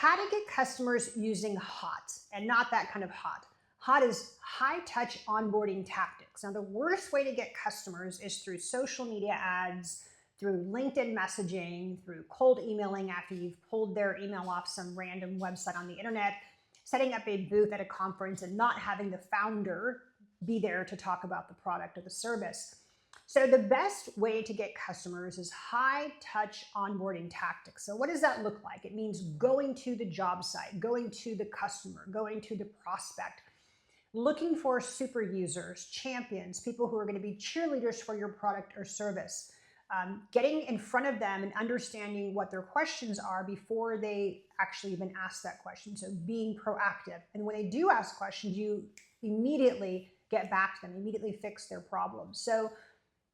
How to get customers using hot and not that kind of hot. Hot is high touch onboarding tactics. Now, the worst way to get customers is through social media ads, through LinkedIn messaging, through cold emailing after you've pulled their email off some random website on the internet, setting up a booth at a conference and not having the founder be there to talk about the product or the service. So the best way to get customers is high touch onboarding tactics. So what does that look like? It means going to the job site, going to the customer, going to the prospect, looking for super users, champions, people who are going to be cheerleaders for your product or service, getting in front of them and understanding what their questions are before they actually even ask that question. So being proactive. And when they do ask questions, you immediately get back to them, immediately fix their problems. So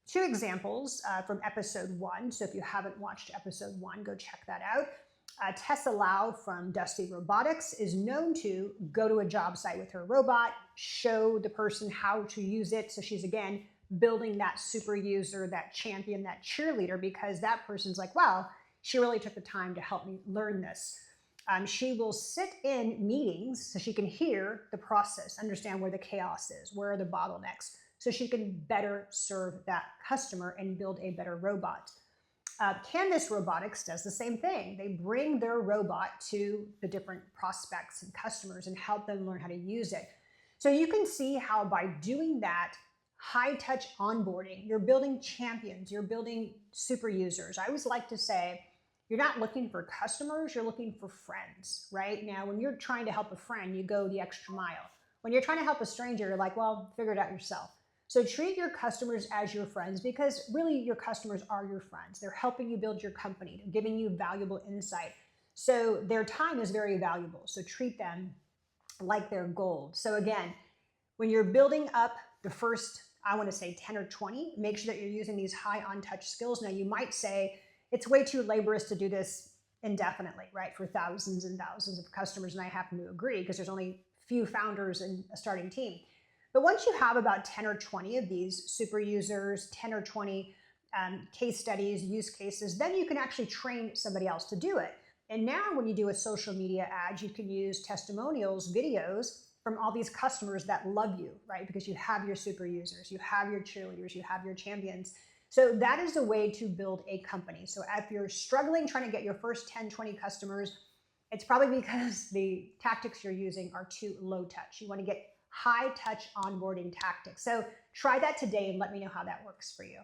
two examples from episode 1. So if you haven't watched episode 1, go check that out. Tessa Lau from Dusty Robotics is known to go to a job site with her robot, show the person how to use it. So she's, again, building that super user, that champion, that cheerleader, because that person's like, wow, she really took the time to help me learn this. She will sit in meetings so she can hear the process, understand where the chaos is, where are the bottlenecks, so she can better serve that customer and build a better robot. Canvas Robotics does the same thing. They bring their robot to the different prospects and customers and help them learn how to use it. So you can see how by doing that high touch onboarding, you're building champions, you're building super users. I always like to say, you're not looking for customers, you're looking for friends, right? Now, when you're trying to help a friend, you go the extra mile. When you're trying to help a stranger, you're like, well, figure it out yourself. So treat your customers as your friends, because really your customers are your friends. They're helping you build your company. They're giving you valuable insight. So their time is very valuable. So treat them like they're gold. So again, when you're building up the first, I want to say 10 or 20, make sure that you're using these high on touch skills. Now you might say it's way too laborious to do this indefinitely, right? For thousands and thousands of customers. And I happen to agree, because there's only few founders in a starting team. But once you have about 10 or 20 of these super users, 10 or 20 case studies, use cases, then you can actually train somebody else to do it. And now when you do a social media ad, you can use testimonials, videos from all these customers that love you, right? Because you have your super users, you have your cheerleaders, you have your champions. So that is a way to build a company. So if you're struggling trying to get your first 10, 20 customers, it's probably because the tactics you're using are too low touch. You want to get high touch onboarding tactics. So try that today and let me know how that works for you.